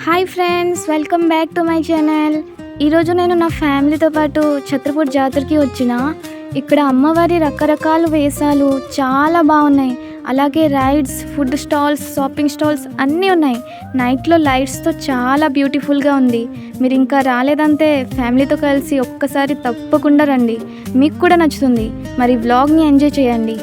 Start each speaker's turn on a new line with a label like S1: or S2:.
S1: Hi friends, welcome back to my channel. ఈరోజు నేను నా ఫ్యామిలీతో పాటు ఛత్రపూర్ జాతరకి వచ్చిన. ఇక్కడ అమ్మవారి రకరకాల వేషాలు చాలా బాగున్నాయి. అలాగే rides, food stalls, shopping stalls అన్నీ ఉన్నాయి. నైట్లో లైట్స్తో చాలా బ్యూటిఫుల్గా ఉంది. మీరు ఇంకా రాలేదంటే ఫ్యామిలీతో కలిసి ఒక్కసారి తప్పకుండా రండి, మీకు కూడా నచ్చుతుంది. మరి వ్లాగ్ని ఎంజాయ్ చేయండి.